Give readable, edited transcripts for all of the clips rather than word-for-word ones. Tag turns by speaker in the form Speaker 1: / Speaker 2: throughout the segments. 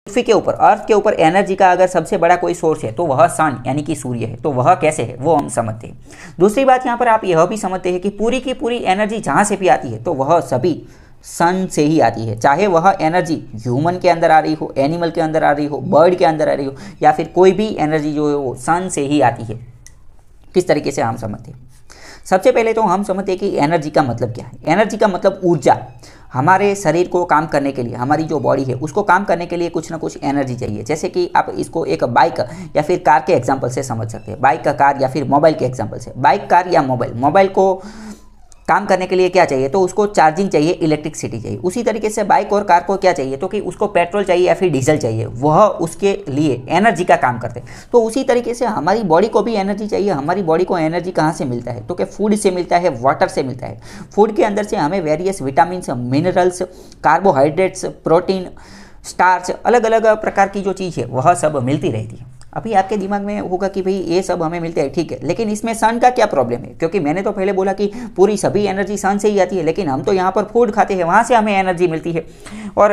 Speaker 1: पृथ्वी के ऊपर, अर्थ के ऊपर एनर्जी का अगर सबसे बड़ा कोई सोर्स है तो वह सन यानी कि सूर्य है। तो वह कैसे है वो हम समझते हैं। दूसरी बात यहाँ पर आप यह भी समझते हैं कि पूरी की पूरी एनर्जी जहाँ से भी आती है तो वह सभी सन से ही आती है, चाहे वह एनर्जी ह्यूमन के अंदर आ रही हो, एनिमल के अंदर आ रही हो, बर्ड के अंदर आ रही हो, या फिर कोई भी एनर्जी जो है वो सन से ही आती है। किस तरीके से हम समझते हैं? सबसे पहले तो हम समझते हैं कि एनर्जी का मतलब क्या है। एनर्जी का मतलब ऊर्जा। हमारे शरीर को काम करने के लिए, हमारी जो बॉडी है उसको काम करने के लिए कुछ ना कुछ एनर्जी चाहिए। जैसे कि आप इसको एक बाइक या फिर कार के एग्जांपल से समझ सकते हैं। बाइक, कार या फिर मोबाइल के एग्जांपल से। बाइक, कार या मोबाइल को काम करने के लिए क्या चाहिए? तो उसको चार्जिंग चाहिए, इलेक्ट्रिसिटी चाहिए। उसी तरीके से बाइक और कार को क्या चाहिए? तो कि उसको पेट्रोल चाहिए या फिर डीजल चाहिए, वह उसके लिए एनर्जी का काम करते हैं। तो उसी तरीके से हमारी बॉडी को भी एनर्जी चाहिए। हमारी बॉडी को एनर्जी कहाँ से मिलता है? तो कि फूड से मिलता है, वाटर से मिलता है। फूड के अंदर से हमें various vitamin, minerals, carbohydrates, protein, starch, अलग अलग प्रकार की जो चीज़ है वह सब मिलती रहती है। अभी आपके दिमाग में होगा कि भाई ये सब हमें मिलते हैं, ठीक है, लेकिन इसमें सन का क्या प्रॉब्लम है? क्योंकि मैंने तो पहले बोला कि पूरी सभी एनर्जी सन से ही आती है, लेकिन हम तो यहाँ पर फूड खाते हैं, वहाँ से हमें एनर्जी मिलती है। और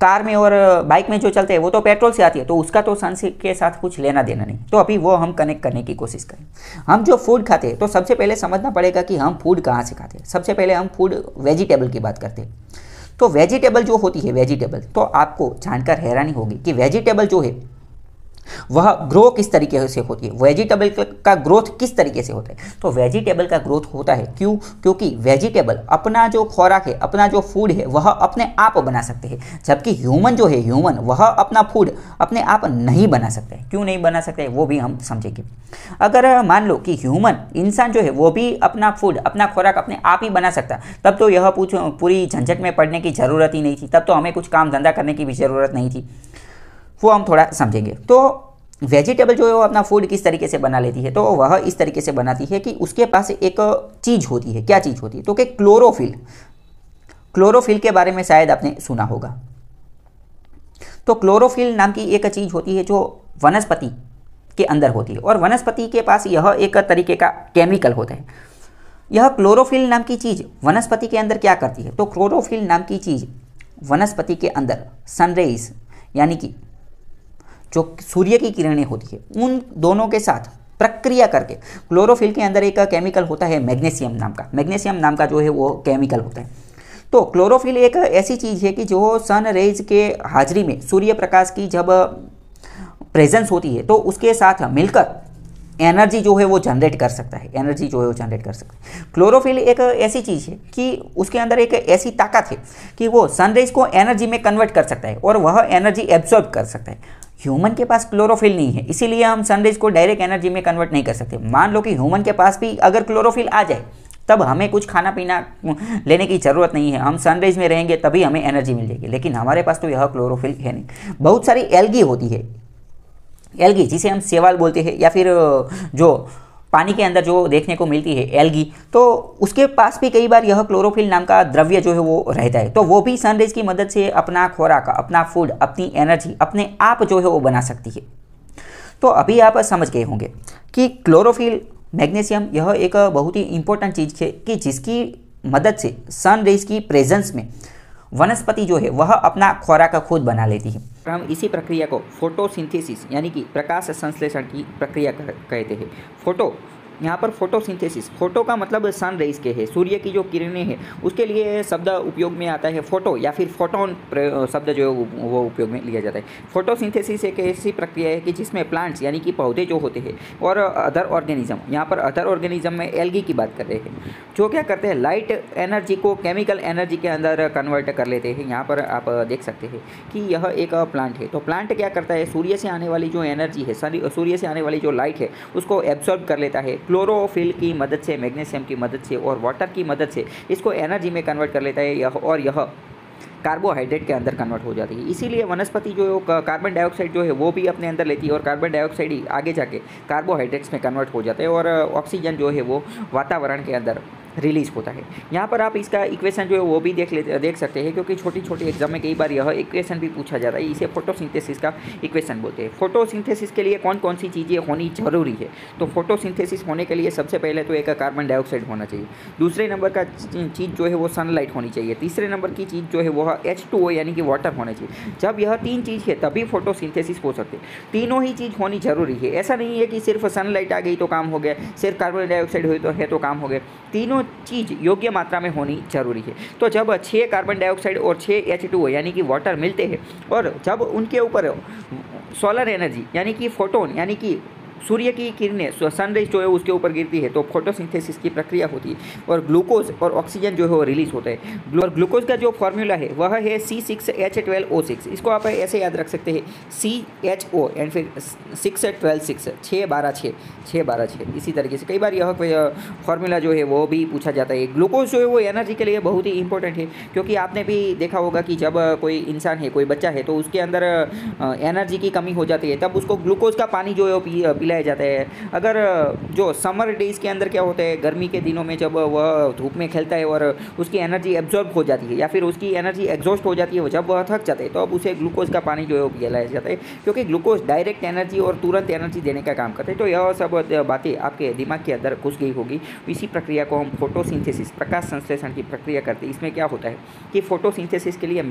Speaker 1: कार में और बाइक में जो चलते हैं वो तो पेट्रोल से आती है, तो उसका तो सन से के साथ कुछ लेना देना नहीं। तो अभी वो हम कनेक्ट करने की कोशिश करें। हम जो फूड खाते हैं तो सबसे पहले समझना पड़ेगा कि हम फूड कहाँ से खाते हैं। सबसे पहले हम फूड वेजिटेबल की बात करते हैं। तो वेजिटेबल जो होती है, वेजिटेबल, तो आपको जानकर हैरानी होगी कि वेजिटेबल जो है वह ग्रो किस तरीके से होती है। वेजिटेबल का ग्रोथ किस तरीके से होता है? तो वेजिटेबल का ग्रोथ होता है क्योंकि वेजिटेबल अपना जो खुराक है, अपना जो फूड है वह अपने आप बना सकते हैं, जबकि ह्यूमन जो है, ह्यूमन वह अपना फूड अपने आप नहीं बना सकता है। क्यों नहीं बना सकता है वो भी हम समझेंगे। अगर मान लो कि ह्यूमन, इंसान जो है वो भी अपना फूड, अपना खुराक अपने आप ही बना सकता, तब तो यह पूरी झंझट में पड़ने की ज़रूरत ही नहीं थी। तब तो हमें कुछ काम धंधा करने की भी ज़रूरत नहीं थी। वो हम थोड़ा समझेंगे। तो वेजिटेबल जो है वो अपना फूड किस तरीके से बना लेती है? तो वह इस तरीके से बनाती है कि उसके पास एक चीज़ होती है। क्या चीज़ होती है? तो कि क्लोरोफिल। क्लोरोफिल के बारे में शायद आपने सुना होगा। तो क्लोरोफिल नाम की एक चीज़ होती है जो वनस्पति के अंदर होती है, और वनस्पति के पास यह एक तरीके का केमिकल होता है। यह क्लोरोफिल नाम की चीज़ वनस्पति के अंदर क्या करती है? तो क्लोरोफिल नाम की चीज़ वनस्पति के अंदर सनरेज यानी कि जो सूर्य की किरणें होती है उन दोनों के साथ प्रक्रिया करके क्लोरोफिल के अंदर एक केमिकल होता है मैग्नीशियम नाम का। मैग्नीशियम नाम का जो है वो केमिकल होता है। तो क्लोरोफिल एक ऐसी चीज़ है कि जो सन रेज के हाजिरी में, सूर्य प्रकाश की जब प्रेजेंस होती है तो उसके साथ मिलकर एनर्जी जो है वो जनरेट कर सकता है। एनर्जी जो है वो जनरेट कर सकता है। क्लोरोफिल एक ऐसी चीज़ है कि उसके अंदर एक ऐसी ताकत है कि वो सनरेज को एनर्जी में कन्वर्ट कर सकता है और वह एनर्जी एब्जॉर्ब कर सकता है। ह्यूमन के पास क्लोरोफिल नहीं है, इसीलिए हम सनरेज को डायरेक्ट एनर्जी में कन्वर्ट नहीं कर सकते। मान लो कि ह्यूमन के पास भी अगर क्लोरोफिल आ जाए तब हमें कुछ खाना पीना लेने की ज़रूरत नहीं है। हम सनरेज में रहेंगे तभी हमें एनर्जी मिल जाएगी, लेकिन हमारे पास तो यह क्लोरोफिल है नहीं। बहुत सारी एल्गी होती है, एल्गी जिसे हम शैवाल बोलते हैं, या फिर जो पानी के अंदर जो देखने को मिलती है एल्गी, तो उसके पास भी कई बार यह क्लोरोफिल नाम का द्रव्य जो है वो रहता है। तो वो भी सनरेज की मदद से अपना खुराक, अपना फूड, अपनी एनर्जी अपने आप जो है वो बना सकती है। तो अभी आप समझ गए होंगे कि क्लोरोफिल, मैग्नीशियम यह एक बहुत ही इंपॉर्टेंट चीज़ है कि जिसकी मदद से सनरेज की प्रेजेंस में वनस्पति जो है वह अपना खुराक खुद बना लेती है। हम इसी प्रक्रिया को फोटोसिंथेसिस यानी कि प्रकाश संश्लेषण की प्रक्रिया कहते हैं। फोटो, यहाँ पर फोटोसिंथेसिस, फोटो का मतलब सन रेज के है, सूर्य की जो किरणें हैं उसके लिए शब्द उपयोग में आता है फोटो, या फिर फोटोन शब्द जो है वो उपयोग में लिया जाता है। फोटोसिंथेसिस एक ऐसी प्रक्रिया है कि जिसमें प्लांट्स यानी कि पौधे जो होते हैं और अदर ऑर्गेनिज्म, यहाँ पर अदर ऑर्गेनिज्म में एल्गी की बात कर रहे हैं, जो क्या करते हैं लाइट एनर्जी को केमिकल एनर्जी के अंदर कन्वर्ट कर लेते हैं। यहाँ पर आप देख सकते हैं कि यह एक प्लांट है। तो प्लांट क्या करता है, सूर्य से आने वाली जो एनर्जी है, सूर्य से आने वाली जो लाइट है उसको एब्जॉर्ब कर लेता है क्लोरोफिल की मदद से, मैग्नीशियम की मदद से और वाटर की मदद से इसको एनर्जी में कन्वर्ट कर लेता है, और यह कार्बोहाइड्रेट के अंदर कन्वर्ट हो जाती है। इसीलिए वनस्पति जो कार्बन डाइऑक्साइड जो है वो भी अपने अंदर लेती है, और कार्बन डाइऑक्साइड ही आगे जाके कार्बोहाइड्रेट्स में कन्वर्ट हो जाता है, और ऑक्सीजन जो है वो वातावरण के अंदर रिलीज होता है। यहाँ पर आप इसका इक्वेशन जो है वो भी देख सकते हैं, क्योंकि छोटी छोटी एग्जाम में कई बार यह इक्वेशन भी पूछा जाता है। इसे फोटोसिंथेसिस का इक्वेशन बोलते हैं। फोटोसिंथेसिस के लिए कौन कौन सी चीज़ें होनी जरूरी है? तो फोटोसिंथेसिस होने के लिए सबसे पहले तो एक कार्बन डाइऑक्साइड होना चाहिए। दूसरे नंबर का चीज़ जो है वो सनलाइट होनी चाहिए। तीसरे नंबर की चीज़ जो है वो H2O यानी कि वाटर होना चाहिए। जब यह 3 चीज़ है तभी फोटोसिंथेसिस हो सकते हैं। तीनों ही चीज़ होनी जरूरी है। ऐसा नहीं है कि सिर्फ सनलाइट आ गई तो काम हो गया, सिर्फ कार्बन डाइऑक्साइड है तो काम हो गया। तीनों चीज़ योग्य मात्रा में होनी जरूरी है। तो जब 6 कार्बन डाइऑक्साइड और 6 H2O यानी कि वाटर मिलते हैं और जब उनके ऊपर सोलर एनर्जी यानी कि फोटोन यानी कि सूर्य की किरणें सनरेज जो है उसके ऊपर गिरती है तो फोटोसिंथेसिस की प्रक्रिया होती है और ग्लूकोज और ऑक्सीजन जो है वो रिलीज होता है। और ग्लूकोज का जो फॉर्मूला है वह है C6H12O6। इसको आप ऐसे याद रख सकते हैं CHO एंड फिर 612 6 12 6 इसी तरीके से। कई बार यह फॉर्मूला जो है वो भी पूछा जाता है। ग्लूकोज जो है वो एनर्जी के लिए बहुत ही इंपॉर्टेंट है, क्योंकि आपने भी देखा होगा कि जब कोई इंसान है, कोई बच्चा है, तो उसके अंदर एनर्जी की कमी हो जाती है, तब उसको ग्लूकोज का पानी जो है पिलाया जाता है। अगर जो समर डेज के अंदर क्या होता है, गर्मी के दिनों में जब वह धूप में खेलता है और उसकी एनर्जी एब्जॉर्ब हो जाती है या फिर उसकी एनर्जी एग्जॉस्ट हो जाती है, जब वह थक जाता है तो अब उसे ग्लूकोज का पानी जो है वो पिलाया जाता है, क्योंकि ग्लूकोज डायरेक्ट एनर्जी और तुरंत एनर्जी देने का काम करता है। तो यह सब बातें आपके दिमाग के अंदर घुस गई होगी। इसी प्रक्रिया को हम फोटोसिंथेसिस प्रकाश संश्लेषण की प्रक्रिया करते हैं। इसमें क्या होता है कि फोटोसिंथेसिस के लिए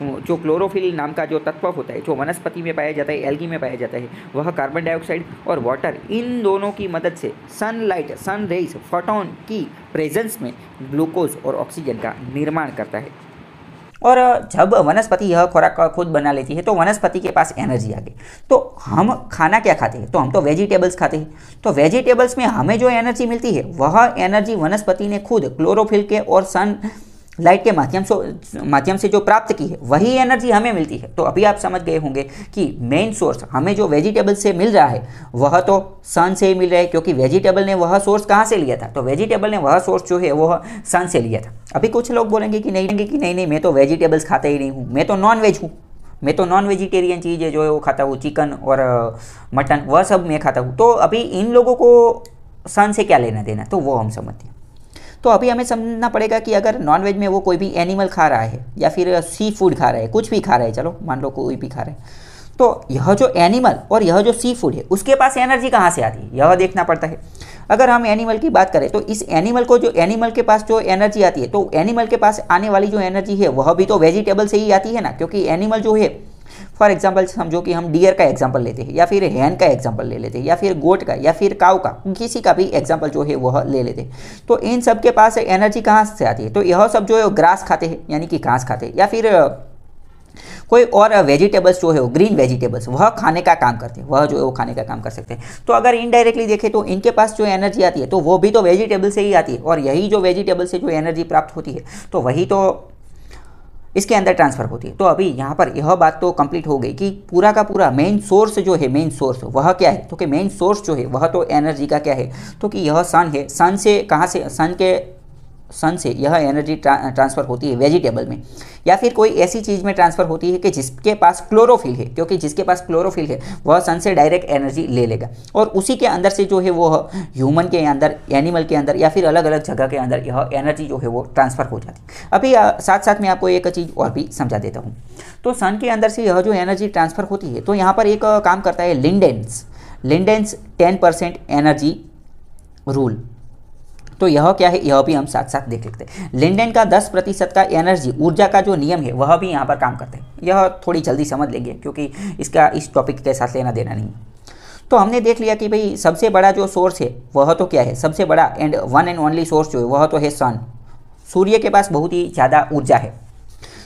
Speaker 1: जो क्लोरोफिल नाम का जो तत्व होता है, जो वनस्पति में पाया जाता है, एल्गी में पाया जाता है, वह कार्बन डाइऑक्साइड और वाटर, इन दोनों की मदद से सनलाइट सन रेज फोटोन की प्रेजेंस में ग्लूकोज और ऑक्सीजन का निर्माण करता है। और जब वनस्पति यह खुराक खुद बना लेती है तो वनस्पति के पास एनर्जी आ गई। तो हम खाना क्या खाते हैं? तो हम तो वेजिटेबल्स खाते हैं। तो वेजिटेबल्स में हमें जो एनर्जी मिलती है वह एनर्जी वनस्पति ने खुद क्लोरोफिल के और सन लाइट के माध्यम से जो प्राप्त की है वही एनर्जी हमें मिलती है। तो अभी आप समझ गए होंगे कि मेन सोर्स हमें जो वेजिटेबल से मिल रहा है वह तो सन से ही मिल रहा है, क्योंकि वेजिटेबल ने वह सोर्स कहाँ से लिया था? तो वेजिटेबल ने वह सोर्स जो है वह सन से लिया था। अभी कुछ लोग बोलेंगे कि नहीं मैं तो वेजिटेबल्स खाता ही नहीं हूँ, मैं तो नॉन वेज हूँ, मैं तो नॉन वेजिटेरियन चीज़ें जो है वो खाता हूँ, चिकन और मटन वह सब मैं खाता हूँ। तो अभी इन लोगों को सन से क्या लेना देना, तो वो हम समझते हैं। तो अभी हमें समझना पड़ेगा कि अगर नॉनवेज में वो कोई भी एनिमल खा रहा है या फिर सी फूड खा रहा है, कुछ भी खा रहा है, चलो मान लो कोई भी खा रहा है, तो यह जो एनिमल और यह जो सी फूड है उसके पास एनर्जी कहाँ से आती है यह देखना पड़ता है। अगर हम एनिमल की बात करें तो इस एनिमल के पास जो एनर्जी आती है, तो एनिमल के पास आने वाली जो एनर्जी है वह भी तो वेजिटेबल से ही आती है ना, क्योंकि एनिमल जो है, फॉर एग्जाम्पल समझो कि हम डियर का एग्जाम्पल लेते हैं या फिर हैन का एग्जाम्पल ले लेते हैं या फिर गोट का या फिर काऊ का, किसी का भी एग्जाम्पल जो है वह ले लेते हैं। तो इन सब के पास एनर्जी कहाँ से आती है? तो यह सब जो है ग्रास खाते हैं यानी कि घास खाते हैं, या फिर कोई और वेजिटेबल्स जो है वो ग्रीन वेजिटेबल्स वह खाने का काम करते हैं, वह जो है वो खाने का काम कर सकते हैं। तो अगर इनडायरेक्टली देखें तो इनके पास जो एनर्जी आती है तो वो भी तो वेजिटेबल से ही आती है, और यही जो वेजिटेबल से जो एनर्जी प्राप्त होती है तो वही तो इसके अंदर ट्रांसफर होती है। तो अभी यहाँ पर यह बात तो कंप्लीट हो गई कि पूरा का पूरा मेन सोर्स जो है, मेन सोर्स वह क्या है? तो कि मेन सोर्स जो है वह तो एनर्जी का क्या है? तो कि यह सन है। सन से कहाँ से? सन से यह एनर्जी ट्रांसफ़र होती है वेजिटेबल में, या फिर कोई ऐसी चीज़ में ट्रांसफ़र होती है कि जिसके पास क्लोरोफिल है, क्योंकि जिसके पास क्लोरोफिल है वह सन से डायरेक्ट एनर्जी ले लेगा, और उसी के अंदर से जो है वो ह्यूमन के अंदर, एनिमल के अंदर या फिर अलग अलग जगह के अंदर यह एनर्जी जो है वो ट्रांसफ़र हो जाती है। अभी साथ साथ मैं आपको एक चीज़ और भी समझा देता हूँ। तो सन के अंदर से यह जो एनर्जी ट्रांसफ़र होती है तो यहाँ पर एक काम करता है लिंडेंस 10% एनर्जी रूल। तो यह क्या है यह भी हम साथ साथ देख लेते हैं। लिंडेन का 10% का एनर्जी ऊर्जा का जो नियम है वह भी यहाँ पर काम करते हैं। यह थोड़ी जल्दी समझ लेंगे क्योंकि इसका इस टॉपिक के साथ लेना देना नहीं। तो हमने देख लिया कि भाई सबसे बड़ा जो सोर्स है वह तो क्या है, सबसे बड़ा and one and only source जो है वह तो है सन। सूर्य के पास बहुत ही ज़्यादा ऊर्जा है।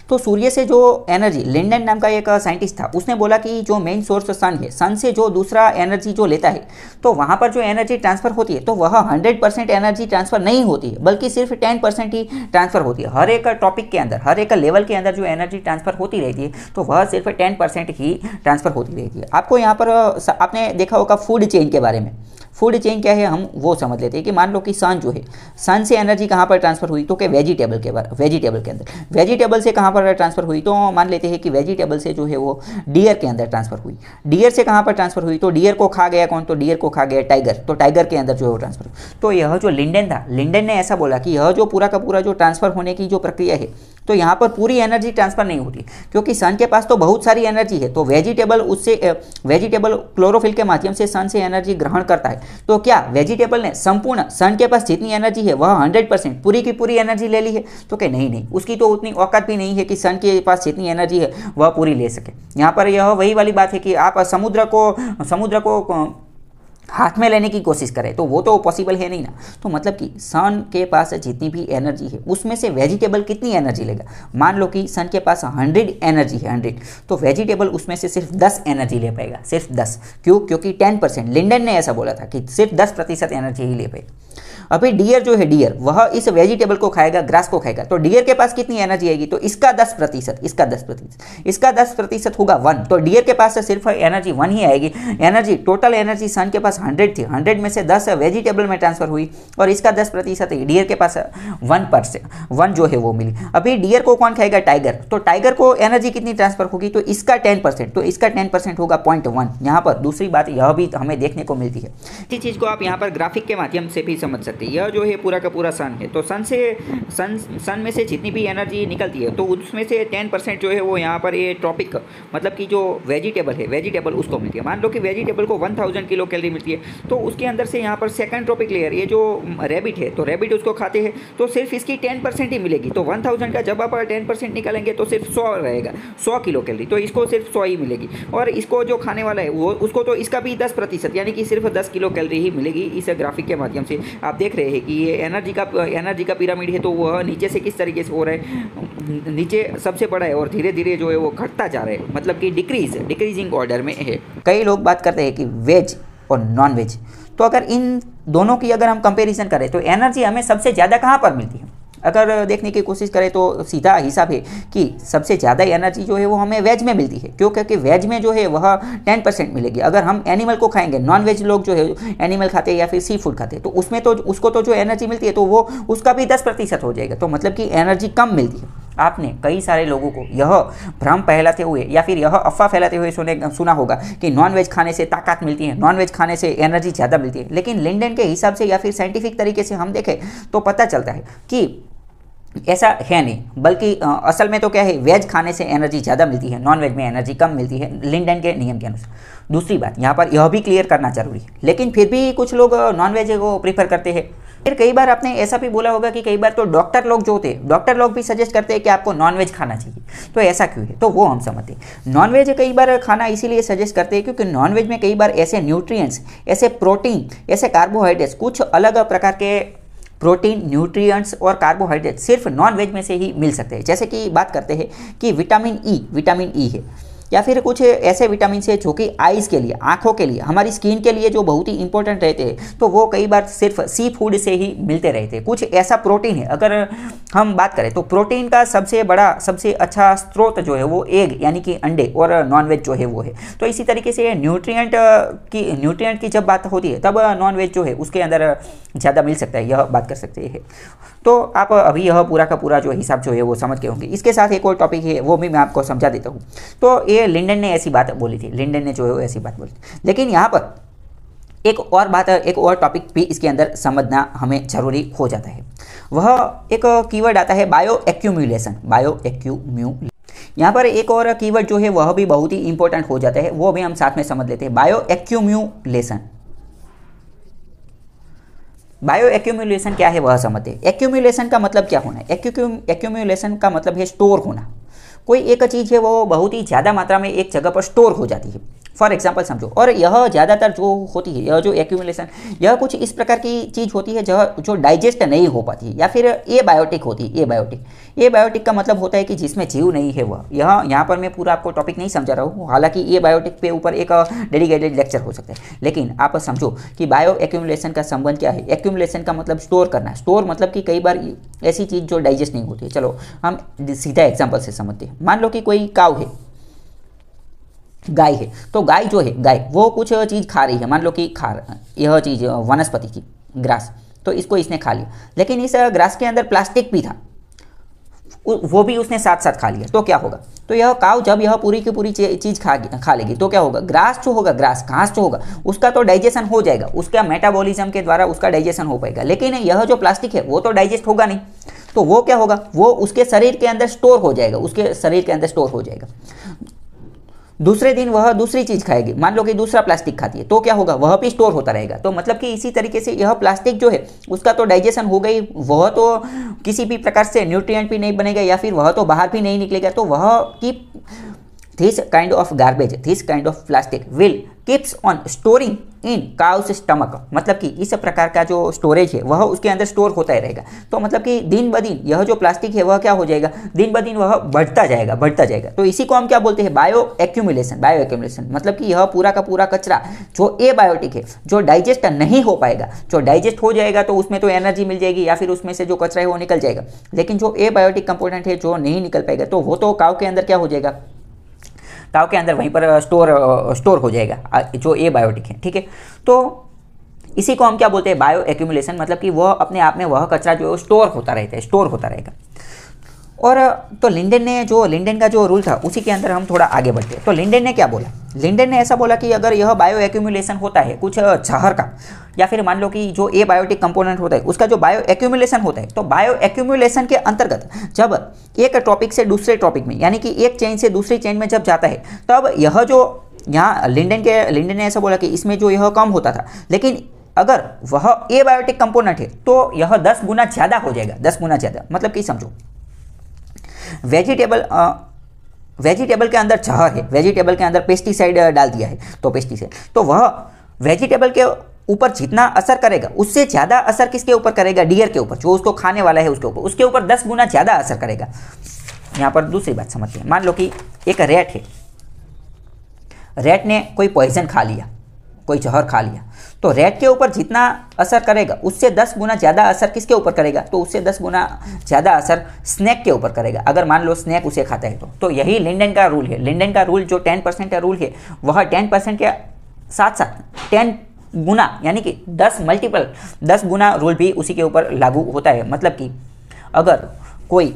Speaker 1: तो सूर्य से जो एनर्जी, लिंडेन नाम का एक साइंटिस्ट था, उसने बोला कि जो मेन सोर्स सन है, सन से जो दूसरा एनर्जी जो लेता है तो वहाँ पर जो एनर्जी ट्रांसफ़र होती है तो वह 100% एनर्जी ट्रांसफ़र नहीं होती है, बल्कि सिर्फ 10% ही ट्रांसफ़र होती है। हर एक टॉपिक के अंदर, हर एक लेवल के अंदर जो एनर्जी ट्रांसफ़र होती रहती है तो वह सिर्फ 10% ही ट्रांसफ़र होती रहती है। आपको यहाँ पर आपने देखा होगा फूड चेन के बारे में। फूड चेन क्या है हम वो समझ लेते हैं कि मान लो कि सन जो है, सन से एनर्जी कहाँ पर ट्रांसफर हुई, तो कि वेजिटेबल के अंदर, वेजिटेबल से कहाँ पर ट्रांसफर हुई, तो मान लेते हैं कि वेजिटेबल से जो है वो डियर के अंदर ट्रांसफर हुई। डियर से कहाँ पर ट्रांसफर हुई, तो डियर को खा गया कौन, तो डियर को खा गया टाइगर, तो टाइगर के अंदर जो है वो ट्रांसफर। तो यह जो लिंडन था, लिंडन ने ऐसा बोला कि यह जो पूरा का पूरा जो ट्रांसफर होने की जो प्रक्रिया है, तो यहाँ पर पूरी एनर्जी ट्रांसफर नहीं होती, क्योंकि सन के पास तो बहुत सारी एनर्जी है। तो वेजिटेबल क्लोरोफिल के माध्यम से सन से एनर्जी ग्रहण करता है। तो क्या वेजिटेबल ने संपूर्ण सन के पास जितनी एनर्जी है वह 100% पूरी की पूरी एनर्जी ले ली है, तो क्या नहीं, उसकी तो उतनी औकात भी नहीं है कि सन के पास जितनी एनर्जी है वह पूरी ले सके। यहाँ पर यह वही वाली बात है कि आप समुद्र को हाथ में लेने की कोशिश करें तो वो तो पॉसिबल है नहीं ना। तो मतलब कि सन के पास जितनी भी एनर्जी है उसमें से वेजिटेबल कितनी एनर्जी लेगा, मान लो कि सन के पास 100 एनर्जी है, 100, तो वेजिटेबल उसमें से सिर्फ 10 एनर्जी ले पाएगा, सिर्फ 10। क्यों, क्योंकि 10%, लिंडन ने ऐसा बोला था कि सिर्फ 10% एनर्जी ही ले पाएगा। अभी डियर जो है, डियर वह इस वेजिटेबल को खाएगा, ग्रास को खाएगा, तो डियर के पास कितनी एनर्जी आएगी, तो इसका 10% होगा 1, तो डियर के पास सिर्फ एनर्जी 1 ही आएगी। एनर्जी, टोटल एनर्जी सन के पास 100 थी, 100 में से 10 वेजिटेबल में ट्रांसफर हुई और इसका 10% है, डियर के पास 1 जो है वो मिली। अभी डियर को कौन खाएगा, टाइगर, तो टाइगर को एनर्जी कितनी ट्रांसफर होगी, तो इसका 10%, तो इसका 10% होगा 0.1। यहाँ पर दूसरी बात यह भी हमें देखने को मिलती है। इसी चीज़ को आप यहाँ पर ग्राफिक के माध्यम से भी समझ सकते हैं। यह जो है पूरा का पूरा सन है, तो सन में से जितनी भी एनर्जी निकलती है तो उसमें से 10% जो है वो यहाँ पर ये ट्रॉपिक, मतलब कि जो वेजिटेबल है, वेजिटेबल उसको मिलती है। मान लो कि वेजिटेबल को 1000 किलो कैलोरी मिलती है, तो उसके अंदर से यहाँ पर सेकंड ट्रॉपिक लेयर, ये जो रैबिट है, तो रैबिट उसको खाते हैं, तो सिर्फ इसकी 10% ही मिलेगी। तो 1000 का जब आप 10% निकालेंगे तो सिर्फ 100 रहेगा, 100 किलो कैलोरी, तो इसको सिर्फ 100 ही मिलेगी। और इसको जो खाने वाला है वो उसको तो इसका भी 10%, यानी कि सिर्फ 10 किलो कैलोरी ही मिलेगी। इस ग्राफिक के माध्यम से आप देख रहे हैं कि ये एनर्जी का पिरामिड है, तो वह नीचे से किस तरीके से हो रहा है, नीचे सबसे बड़ा है और धीरे धीरे जो है वो घटता जा रहा है, मतलब कि डिक्रीजिंग ऑर्डर में है। कई लोग बात करते हैं कि वेज और नॉन वेज, तो अगर इन दोनों की अगर हम कंपैरिजन करें तो एनर्जी हमें सबसे ज़्यादा कहाँ पर मिलती है, अगर देखने की कोशिश करें तो सीधा हिसाब है कि सबसे ज़्यादा एनर्जी जो है वो हमें वेज में मिलती है। क्यों, क्योंकि वेज में जो है वह 10% मिलेगी। अगर हम एनिमल को खाएंगे, नॉन वेज लोग जो है एनिमल खाते हैं या फिर सी फूड खाते हैं, तो उसमें तो उसको तो जो एनर्जी मिलती है तो वो उसका भी 10% हो जाएगा, तो मतलब कि एनर्जी कम मिलती है। आपने कई सारे लोगों को यह भ्रम फैलाते हुए या फिर यह अफवाह फैलाते हुए सुना होगा कि नॉन वेज खाने से ताकत मिलती है, नॉन वेज खाने से एनर्जी ज़्यादा मिलती है। लेकिन लिंडन के हिसाब से या फिर साइंटिफिक तरीके से हम देखें तो पता चलता है कि ऐसा है नहीं, बल्कि असल में तो क्या है, वेज खाने से एनर्जी ज़्यादा मिलती है, नॉन वेज में एनर्जी कम मिलती है, लिंडन के नियम के अनुसार। दूसरी बात यहाँ पर यह भी क्लियर करना जरूरी है, लेकिन फिर भी कुछ लोग नॉन वेज को प्रीफर करते हैं। फिर कई बार आपने ऐसा भी बोला होगा कि कई बार तो डॉक्टर लोग जो होते हैं, डॉक्टर लोग भी सजेस्ट करते हैं कि आपको नॉन वेज खाना चाहिए। तो ऐसा क्यों है, तो वो हम समझते हैं। नॉन वेज कई बार खाना इसीलिए सजेस्ट करते हैं क्योंकि नॉन वेज में कई बार ऐसे न्यूट्रिएंट्स, ऐसे प्रोटीन, ऐसे कार्बोहाइड्रेट्स, कुछ अलग प्रकार के प्रोटीन, न्यूट्रिएंट्स और कार्बोहाइड्रेट सिर्फ नॉन वेज में से ही मिल सकते हैं। जैसे कि बात करते हैं कि विटामिन ई है, या फिर कुछ ऐसे विटामिन है जो कि आइज़ के लिए, आंखों के लिए, हमारी स्किन के लिए जो बहुत ही इंपॉर्टेंट रहते हैं, तो वो कई बार सिर्फ सी फूड से ही मिलते रहते हैं। कुछ ऐसा प्रोटीन है, अगर हम बात करें तो प्रोटीन का सबसे बड़ा, सबसे अच्छा स्रोत जो है वो एग यानी कि अंडे और नॉनवेज जो है वो है। तो इसी तरीके से न्यूट्रिएंट की जब बात होती है तब नॉनवेज जो है उसके अंदर ज़्यादा मिल सकता है, यह बात कर सकते हैं। तो आप अभी यह पूरा का पूरा जो हिसाब जो है वो समझ के होंगे। इसके साथ एक और टॉपिक है वो भी मैं आपको समझा देता हूँ। तो ये लिंडन ने ऐसी बात बोली थी, लिंडन ने जो है वो ऐसी बात बोली थी, लेकिन यहाँ पर एक और टॉपिक भी इसके अंदर समझना हमें जरूरी हो जाता है। वह एक कीवर्ड आता है बायो एक्यूमुलेशन। यहाँ पर एक और कीवर्ड जो है वह भी बहुत ही इंपॉर्टेंट हो जाता है, वो भी हम साथ में समझ लेते हैं। बायो एक्यूमुलेशन क्या है वह समझते हैं। एक्यूमुलेशन का मतलब क्या होना है, एक्यूमुलेशन का मतलब है स्टोर होना। कोई एक चीज़ है वो बहुत ही ज़्यादा मात्रा में एक जगह पर स्टोर हो जाती है, फॉर एग्जाम्पल समझो। और यह ज़्यादातर जो होती है, यह जो एक्यूमुलेशन, यह कुछ इस प्रकार की चीज़ होती है जो डाइजेस्ट नहीं हो पाती, या फिर एबायोटिक होती है। एबायोटिक का मतलब होता है कि जिसमें जीव नहीं है वह। यहाँ पर मैं पूरा आपको टॉपिक नहीं समझा रहा हूँ, हालांकि एबायोटिक पे ऊपर एक डेडिकेटेड लेक्चर हो सकता है, लेकिन आप समझो कि बायो एक्यूमुलेशन का संबंध क्या है। एक्यूमुलेशन का मतलब स्टोर करना, स्टोर मतलब कि कई बार ऐसी चीज़ जो डाइजेस्ट नहीं होती है। चलो हम सीधा एग्जाम्पल से समझते हैं। मान लो कि कोई काऊ है, गाय है, तो गाय जो है, गाय वो कुछ चीज़ खा रही है, मान लो कि यह चीज़ वनस्पति की ग्रास, तो इसको इसने खा लिया, लेकिन इस ग्रास के अंदर प्लास्टिक भी था, वो भी उसने साथ साथ खा लिया, तो क्या होगा? तो यह काऊ जब यह पूरी की पूरी चीज़ खा लेगी तो क्या होगा? ग्रास जो होगा, ग्रास घास जो होगा, उसका तो डाइजेशन हो जाएगा, उसका मेटाबॉलिज्म के द्वारा उसका डाइजेशन हो पाएगा, लेकिन यह जो प्लास्टिक है वो तो डाइजेस्ट होगा नहीं, तो वो क्या होगा? वो उसके शरीर के अंदर स्टोर हो जाएगा, उसके शरीर के अंदर स्टोर हो जाएगा। दूसरे दिन वह दूसरी चीज़ खाएगी, मान लो कि दूसरा प्लास्टिक खाती है, तो क्या होगा? वह भी स्टोर होता रहेगा। तो मतलब कि इसी तरीके से यह प्लास्टिक जो है उसका तो डाइजेशन हो गई, वह तो किसी भी प्रकार से न्यूट्रिएंट भी नहीं बनेगा या फिर वह तो बाहर भी नहीं निकलेगा, तो वह की this kind of garbage, this kind of plastic will keeps on storing in cows stomach, मतलब कि इस प्रकार का जो स्टोरेज है वह उसके अंदर स्टोर होता ही रहेगा। तो मतलब कि दिन ब दिन यह जो प्लास्टिक है वह क्या हो जाएगा? दिन ब दिन वह बढ़ता जाएगा, बढ़ता जाएगा। तो इसी को हम क्या बोलते हैं? Bio accumulation. बायो एक्यूमुलेशन मतलब कि यह पूरा का पूरा कचरा जो एबायोटिक है, जो डाइजेस्ट नहीं हो पाएगा, जो डाइजेस्ट हो जाएगा तो उसमें तो एनर्जी मिल जाएगी या फिर उसमें से जो कचरा है वो निकल जाएगा, लेकिन जो एबायोटिक कंपोनेंट है जो नहीं निकल पाएगा तो वो तो काऊ के अंदर क्या हो जाएगा? काऊ के अंदर वहीं पर स्टोर हो जाएगा जो एबायोटिक है, ठीक है। तो इसी को हम क्या बोलते हैं? बायो एक्यूमुलेशन, मतलब कि वह अपने आप में वह कचरा जो है स्टोर होता रहता है, स्टोर होता रहेगा। और तो लिंडेन का जो रूल था उसी के अंदर हम थोड़ा आगे बढ़ते हैं। तो लिंडेन ने क्या बोला? लिंडेन ने ऐसा बोला कि अगर यह बायो एक्यूमुलेशन होता है कुछ जहर का, या फिर मान लो कि जो एबायोटिक कंपोनेंट होता है उसका जो बायो एक्यूमुलेशन होता है, तो बायो एक्यूमुलेशन के अंतर्गत जब एक टॉपिक से दूसरे टॉपिक में, यानी कि एक चेन से दूसरी चेन में जब जाता है, तब यह जो यहाँ लिंडेन ने ऐसा बोला कि इसमें जो यह कम होता था, लेकिन अगर वह एबायोटिक कंपोनेंट है तो यह 10 गुना ज़्यादा हो जाएगा, 10 गुना ज़्यादा। मतलब कि समझो, वेजिटेबल के अंदर जहर है, वेजिटेबल के अंदर पेस्टिसाइड डाल दिया है, तो पेस्टिसाइड तो वह वेजिटेबल के ऊपर जितना असर करेगा उससे ज़्यादा असर किसके ऊपर करेगा? डियर के ऊपर, जो उसको खाने वाला है उसके ऊपर 10 गुना ज़्यादा असर करेगा। यहाँ पर दूसरी बात समझते हैं। मान लो कि एक रेट है, रेट ने कोई पॉइजन खा लिया, कोई जहर खा लिया, तो रेट के ऊपर जितना असर करेगा उससे 10 गुना ज़्यादा असर किसके ऊपर करेगा? तो उससे 10 गुना ज़्यादा असर स्नैक के ऊपर करेगा, अगर मान लो स्नैक उसे खाता है तो यही लिंडेन का रूल है। लिंडेन का रूल जो 10% का रूल है, वह 10% के साथ साथ 10 गुना, यानी कि 10 गुना रूल भी उसी के ऊपर लागू होता है। मतलब कि अगर कोई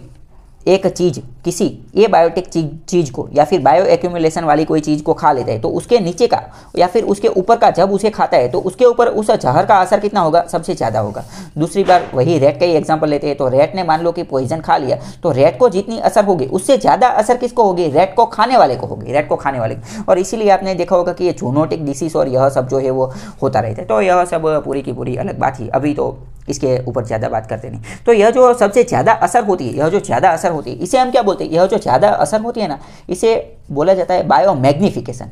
Speaker 1: एक चीज़ किसी एबायोटिक चीज़ को या फिर बायो एक्यूमुलेशन वाली कोई चीज़ को खा लेता है, तो उसके नीचे का या फिर उसके ऊपर का जब उसे खाता है तो उसके ऊपर उस जहर का असर कितना होगा? सबसे ज़्यादा होगा। दूसरी बार वही रेट का ही एग्जांपल लेते हैं, तो रेट ने मान लो कि पॉइजन खा लिया, तो रेट को जितनी असर होगी उससे ज़्यादा असर किसको होगी? रेट को खाने वाले को होगी, रेट को खाने वाले को। और इसीलिए आपने देखा होगा कि ये जूनोटिक डिसीज और यह सब जो है वो होता रहता है। तो यह सब पूरी की पूरी अलग बात ही, अभी तो इसके ऊपर ज़्यादा बात करते नहीं। तो यह जो सबसे ज़्यादा असर होती है, यह जो ज़्यादा असर होती है, इसे हम क्या बोलते हैं? यह जो ज़्यादा असर होती है ना, इसे बोला जाता है bio magnification.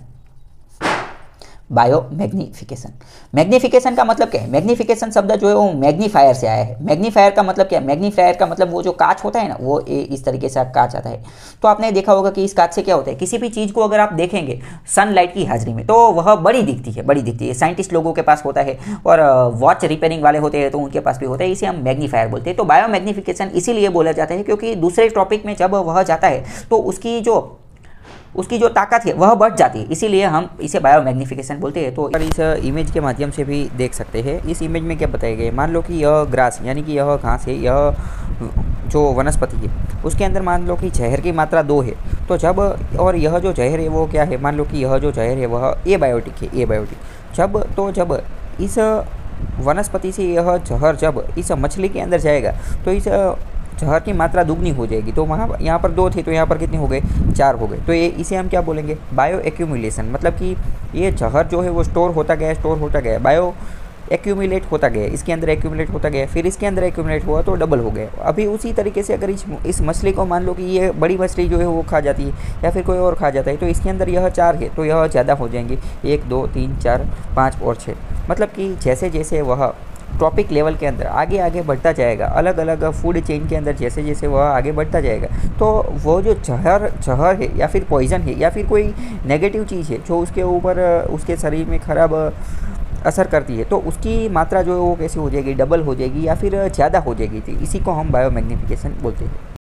Speaker 1: Bio magnification, magnification का मतलब क्या है? मैग्निफिकेशन शब्द जो है वो मैग्नीफायर से आया है। मैग्नीफायर का मतलब क्या है? मैग्नीफायर का मतलब वो जो कांच होता है ना, वो इस तरीके से कांच आता है। तो आपने देखा होगा कि इस कांच से क्या होता है? किसी भी चीज़ को अगर आप देखेंगे सनलाइट की हाजिरी में तो वह बड़ी दिखती है, बड़ी दिखती है। साइंटिस्ट लोगों के पास होता है और वॉच रिपेयरिंग वाले होते हैं तो उनके पास भी होता है, इसे हम मैग्नीफायर बोलते हैं। तो बायो मैग्निफिकेशन इसीलिए बोला जाता है क्योंकि दूसरे टॉपिक में जब वह जाता है तो उसकी जो ताकत है वह बढ़ जाती है, इसीलिए हम इसे बायो मैग्निफिकेशन बोलते हैं। तो इस इमेज के माध्यम से भी देख सकते हैं। इस इमेज में क्या बताया गया है? मान लो कि यह ग्रास, यानी कि यह घास है, यह जो वनस्पति है, उसके अंदर मान लो कि जहर की मात्रा 2 है। तो जब, और यह जो जहर है वो क्या है? मान लो कि यह जो जहर है वह एबायोटिक है, एबायोटिक। जब इस वनस्पति से यह जहर जब इस मछली के अंदर जाएगा तो इस जहर की मात्रा दुगनी हो जाएगी। तो वहाँ यहाँ पर 2 थे तो यहाँ पर कितने हो गए? 4 हो गए। तो ये इसे हम क्या बोलेंगे? Bio accumulation. मतलब कि ये जहर जो है वो स्टोर होता गया, बायो एक्यूमुलेट होता गया, इसके अंदर एक्यूमुलेट होता गया, फिर इसके अंदर एक्यूमुलेट हुआ तो डबल हो गया। अभी उसी तरीके से अगर इस मछली को मान लो कि ये बड़ी मछली जो है वो खा जाती है या फिर कोई और खा जाता है, तो इसके अंदर यह 4 है तो यह ज़्यादा हो जाएंगे, 1 2 3 4 5 और 6। मतलब कि जैसे जैसे वह टॉपिक लेवल के अंदर आगे बढ़ता जाएगा, अलग अलग फूड चेन के अंदर जैसे जैसे वह आगे बढ़ता जाएगा, तो वो जो जहर है या फिर पॉइजन है या फिर कोई नेगेटिव चीज़ है जो उसके ऊपर उसके शरीर में खराब असर करती है, तो उसकी मात्रा जो है वो कैसी हो जाएगी? डबल हो जाएगी या फिर ज़्यादा हो जाएगी। इसी को हम बायो मैग्निफिकेशन बोलते हैं।